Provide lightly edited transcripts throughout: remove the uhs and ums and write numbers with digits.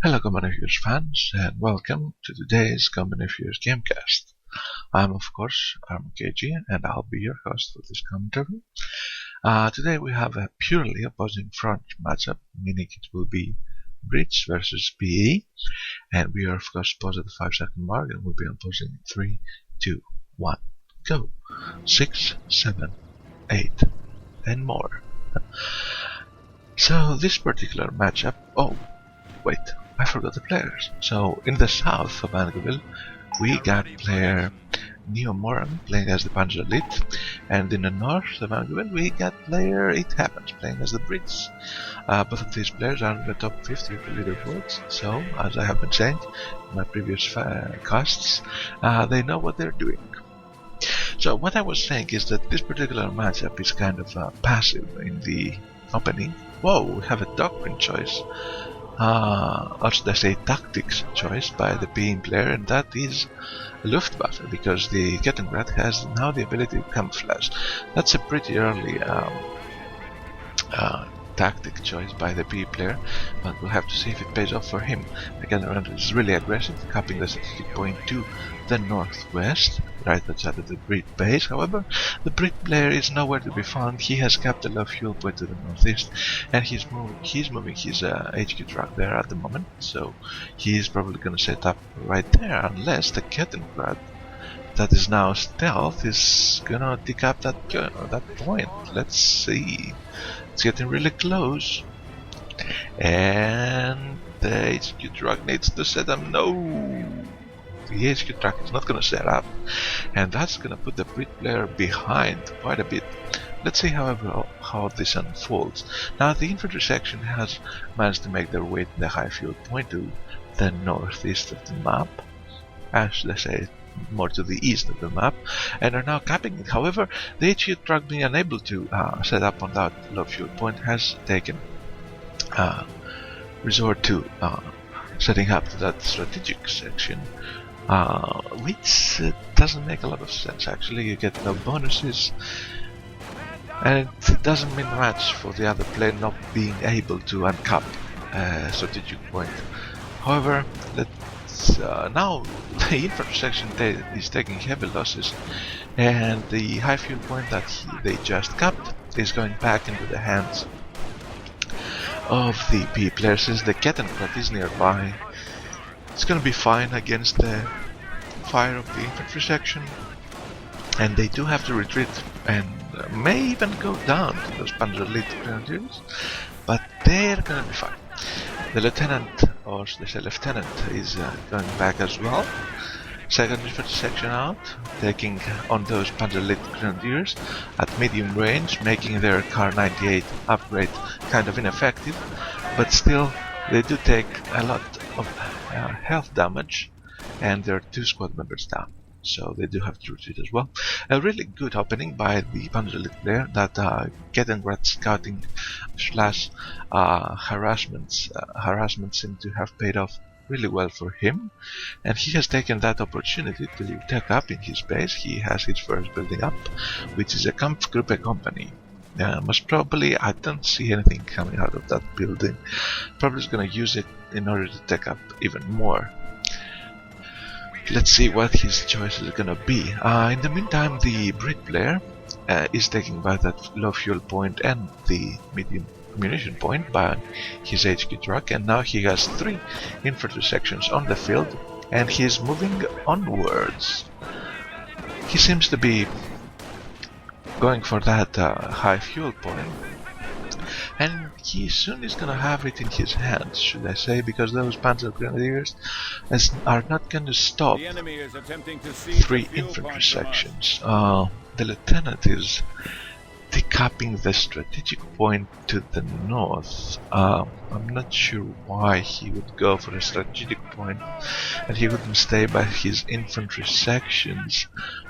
Hello Common Affairs fans and welcome to today's Common Affairs Gamecast. I'm of course ArmKG and I'll be your host for this commentary. Today we have a purely opposing front matchup, meaning it will be Brits versus PE, and we are of course paused at the 5-second mark and we'll be opposing in 3, 2, 1, go! 6, 7, 8 and more. So this particular matchup, wait, I forgot the players. So in the south of Angoville, we got player Nyomoronc playing as the Panzer Elite, and in the north of Angoville, we got player ItHappens playing as the Brits. Both of these players are in the top 50 of the leaderboards, so as I have been saying in my previous casts, they know what they're doing. So what I was saying is that this particular matchup is kind of passive in the opening. Whoa, we have a doctrine choice. Or should I say tactics choice by the PE player, and that is Luftwaffe, because the Kettengrad has now the ability to camouflage. That's a pretty early tactic choice by the PE player, but we'll have to see if it pays off for him. The Kettengrad is really aggressive, capping the strategic point to the northwest, right outside of the Brit base. However, the Brit player is nowhere to be found. He has capped a low fuel point to the northeast, and he's moving his HQ truck there at the moment, so he's probably going to set up right there, unless the Kettengrad that is now stealth is gonna dig up that point. Let's see. It's getting really close, and the HQ truck needs to set up. No, the HQ truck is not gonna set up, and that's gonna put the Brit player behind quite a bit. Let's see, however, how this unfolds. Now, the infantry section has managed to make their way to the high fuel point to the northeast of the map, as they say, more to the east of the map, and are now capping it. However, the HQ truck, being unable to set up on that low fuel point, has taken resort to setting up to that strategic section, which doesn't make a lot of sense. Actually, you get no bonuses, and it doesn't mean much for the other player not being able to uncap a strategic point. However, now the infantry section is taking heavy losses, and the high fuel point that they just capped is going back into the hands of the PE players. Since the Kettengrad is nearby, it's going to be fine against the fire of the infantry section, and they do have to retreat and may even go down to those Panzer Elite grenadiers, but they're going to be fine. The lieutenant, or should I say lieutenant, is going back as well. Second infantry section out, taking on those Panzer Elite grenadiers at medium range, making their Kar 98 upgrade kind of ineffective, but still they do take a lot of health damage, and there are 2 squad members down, so they do have to retreat as well. A really good opening by the Panzer Elite player. That Kettengrad scouting / harassment seem to have paid off really well for him, and he has taken that opportunity to take up in his base. He has his first building up, which is a Kampfgruppe company. Most probably, I don't see anything coming out of that building. Probably is going to use it in order to take up even more. Let's see what his choice is gonna be. In the meantime, the Brit player is taking by that low fuel point and the medium ammunition point by his HQ truck, and now he has 3 infantry sections on the field, and he is moving onwards. He seems to be going for that high fuel point, and he soon is gonna have it in his hands, should I say, because those Panzer Grenadiers are not gonna stop 3 infantry sections. The lieutenant is decapping the strategic point to the north. I'm not sure why he would go for a strategic point and he wouldn't stay by his infantry sections.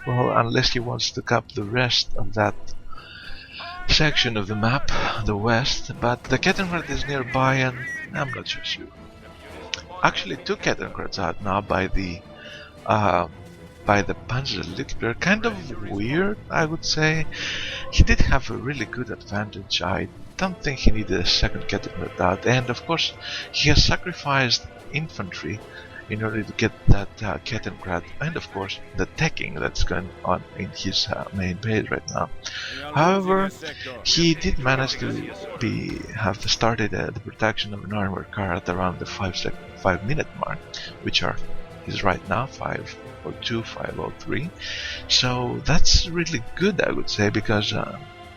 Well, unless he wants to cap the rest of that section of the map, the west, but the Kettengrad is nearby, and I'm not so sure. Actually, 2 Kettengrads out now by the Panzer Elite. They're kind of weird, I would say. He did have a really good advantage. I don't think he needed a second Kettengrad out, and of course he has sacrificed infantry in order to get that Kettengrad and of course the teching that's going on in his main base right now. However, he did manage to have started the production of an armored car at around the 5-minute mark, which is right now 5:02, 5:03. So that's really good, I would say, because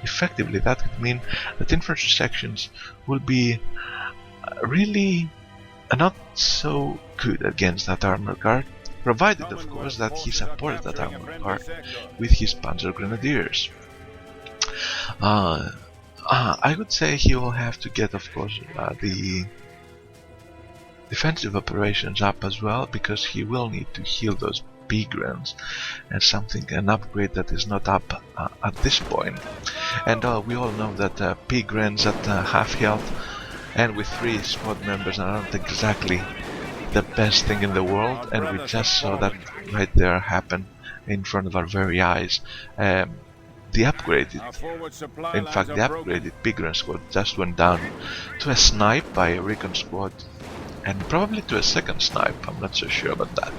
effectively that could mean that infantry sections will be really not so good against that armored car, provided of course that he supports that armored car with his panzer grenadiers. I would say he will have to get, of course, the defensive operations up as well, because he will need to heal those P-grens, and an upgrade that is not up at this point. And we all know that P-grens at half health and with 3 squad members are not exactly the best thing in the world, and we just saw that right there happen in front of our very eyes. The upgraded P-Gren squad just went down to a snipe by a recon squad, and probably to a second snipe, I'm not so sure about that.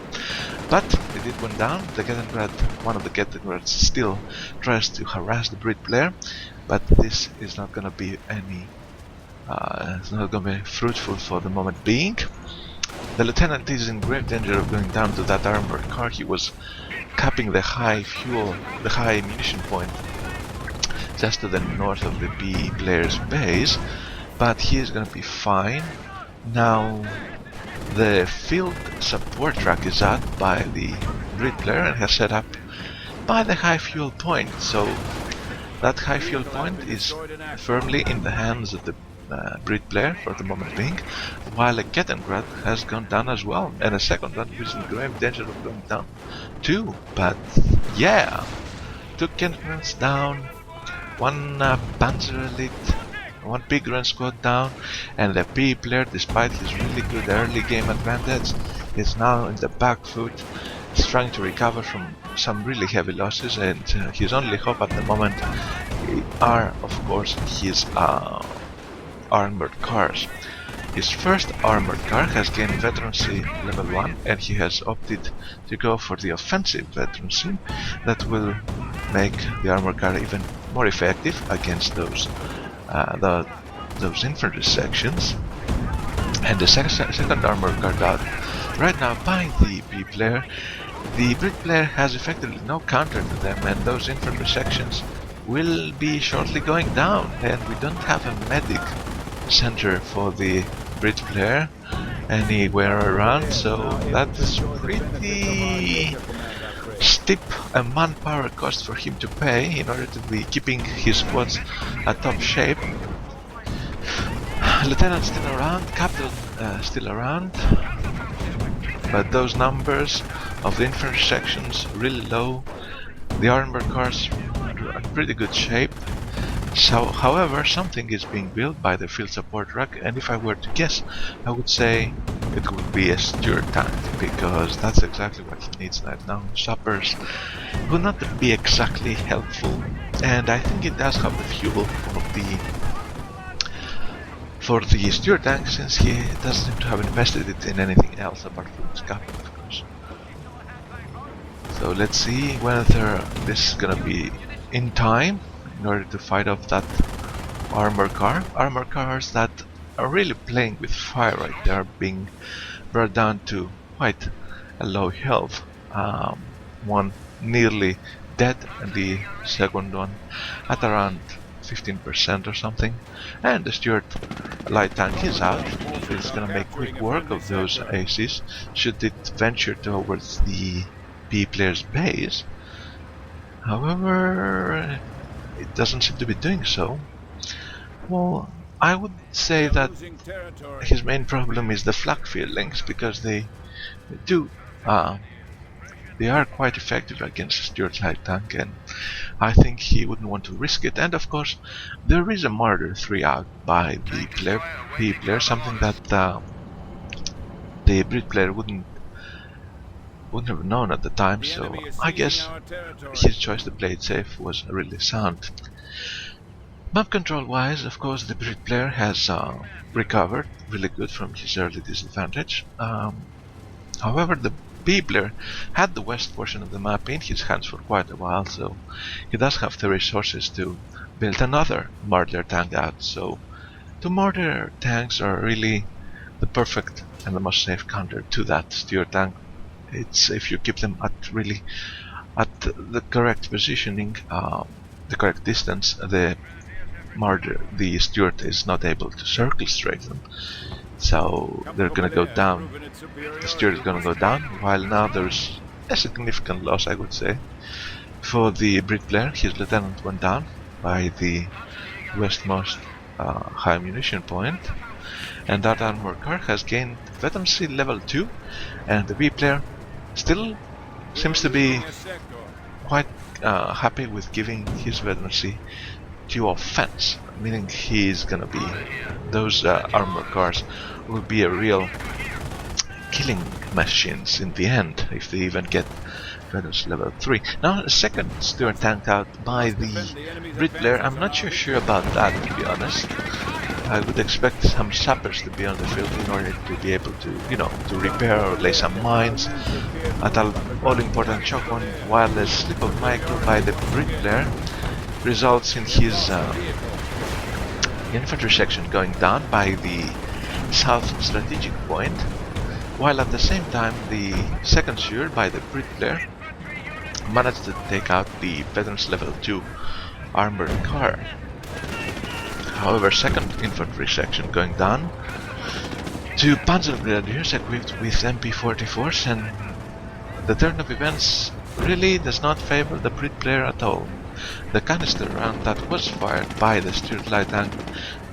But it did went down. The Kettengrad, one of the Kettengrads still tries to harass the Brit player, but this is not gonna be it's not going to be fruitful for the moment being. The lieutenant is in grave danger of going down to that armored car. He was capping the high munition point just to the north of the B player's base, but he is going to be fine. Now the field support truck is out by the Brit player and has set up by the high fuel point, so that high fuel point is firmly in the hands of the Brit player for the moment being, while a Kettengrad has gone down as well, and a second one is in grave danger of going down too. But yeah, 2 Kettengrads down, 1 Panzer Elite, 1 P-Gren squad down, and the P player, despite his really good early game advantage, is now in the back foot. He's trying to recover from some really heavy losses, and his only hope at the moment are, of course, his armored cars. His first armored car has gained veterancy level 1, and he has opted to go for the offensive veterancy that will make the armored car even more effective against those infantry sections. And the second armored car down right now by the B player. The Brit player has effectively no counter to them, and those infantry sections will be shortly going down, and we don't have a medic center for the Brit player anywhere around, so that's pretty steep a manpower cost for him to pay in order to be keeping his squads at top shape. Lieutenant still around, Captain still around, but those numbers of the infantry sections really low. The armored cars are in pretty good shape. So, however, something is being built by the field support truck, and if I were to guess, I would say it would be a Stuart tank, because that's exactly what he needs right now. Sappers will not be exactly helpful, and I think it does have the fuel for the Stuart tank, since he doesn't seem to have invested it in anything else apart from his cap, of course. So let's see whether this is gonna be in time in order to fight off that armor car. Armor cars that are really playing with fire right there, being brought down to quite a low health. One nearly dead, and the second one at around 15% or something. And the Stuart light tank is out. It's gonna make quick work of those aces should it venture towards the B player's base. However, it doesn't seem to be doing so. Well, I would say that his main problem is the flak field links, because they are quite effective against Stuart's light tank, and I think he wouldn't want to risk it. And of course, there is a Martyr 3 out by the B player, something that the Brit player wouldn't have known at the time, so I guess his choice to play it safe was really sound. Map control wise, of course, the Brit player has recovered really good from his early disadvantage. However, the B player had the west portion of the map in his hands for quite a while, so he does have the resources to build another Marder tank out. So two Marder tanks are really the perfect and the most safe counter to that Stuart tank. It's if you keep them at the correct positioning, the correct distance, the Stuart is not able to circle straight them, so they're gonna go down. The Stuart is gonna go down, while now there's a significant loss, I would say, for the Brit player. His lieutenant went down by the westmost high ammunition point, and that armor car has gained veterancy level 2, and the B player still seems to be quite happy with giving his veterancy to offense, meaning he's gonna be those armor cars will be a real killing machines in the end if they even get veterancy level 3. Now a second Stuart tank out by the Brit player. I'm not sure about that, to be honest. I would expect some sappers to be on the field in order to be able to, to repair or lay some mines at an all-important choke point, while the slip of micro by the Brit player results in his infantry section going down by the south strategic point, while at the same time the second Stuart by the Brit player managed to take out the veterans level 2 armored car. However, second infantry section going down to Panzer Grenadiers equipped with MP44s, and the turn of events really does not favor the Brit player at all. The canister round that was fired by the Stuart light tank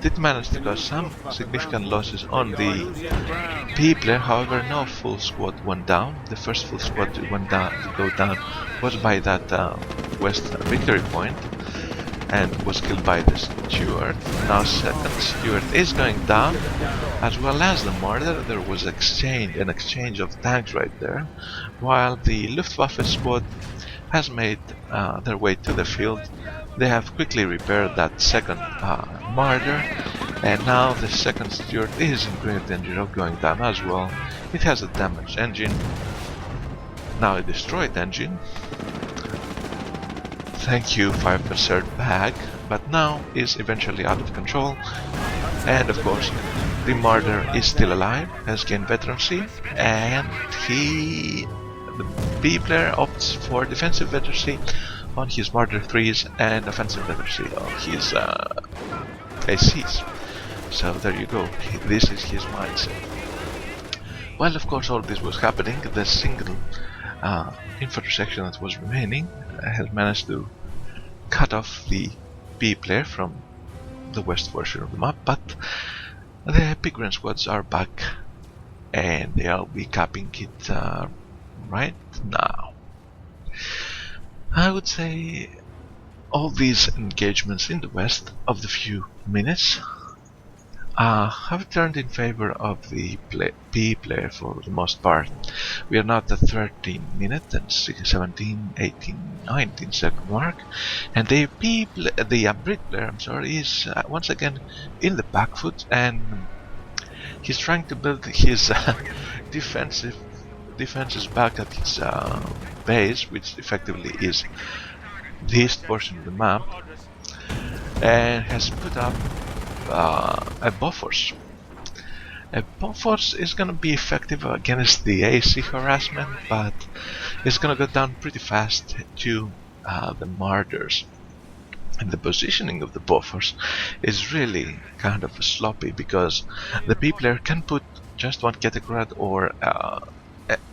did manage to cause some significant losses on the P player. However, no full squad went down. The first full squad to go down was by that west victory point and was killed by the Stuart. Now second Stuart is going down, as well as the Marder. There was an exchange of tanks right there, while the Luftwaffe squad has made their way to the field. They have quickly repaired that second Marder, and now the second Stuart is in great danger of going down as well. It has a damaged engine, now a destroyed engine. Thank you 5% bag, but now is eventually out of control. And of course, the Marder is still alive, has gained veterancy, and the B player opts for defensive veterancy on his Marder 3s and offensive veterancy on his ACs. So there you go, this is his mindset. While of course all this was happening, the single infantry section that was remaining has managed to cut off the B player from the west portion of the map, but the Pickering squads are back and they'll be capping it right now. I would say all these engagements in the west of the few minutes have turned in favor of the B player for the most part. We are now at the 13 minute and 17, 18, 19 second mark, and the Brit player, is once again in the back foot, and he's trying to build his defenses back at his base, which effectively is the east portion of the map, and has put up a Bofors. A Bofors is going to be effective against the AC harassment, but it's going to go down pretty fast to the Marders. And the positioning of the Bofors is really kind of sloppy, because the B player can put just one Ketograd or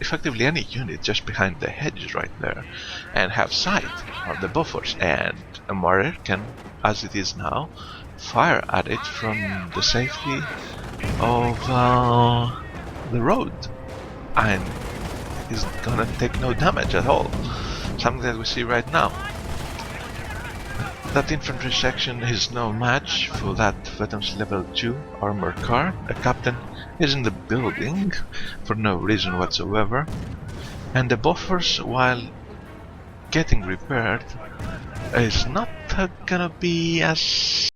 effectively any unit just behind the hedges right there and have sight on the Bofors, and a Marder can, as it is now, fire at it from the safety of the road, and is gonna take no damage at all, something that we see right now. That infantry section is no match for that veterans level 2 armored car. A captain is in the building for no reason whatsoever, and the Bofors, while getting repaired, is not gonna be as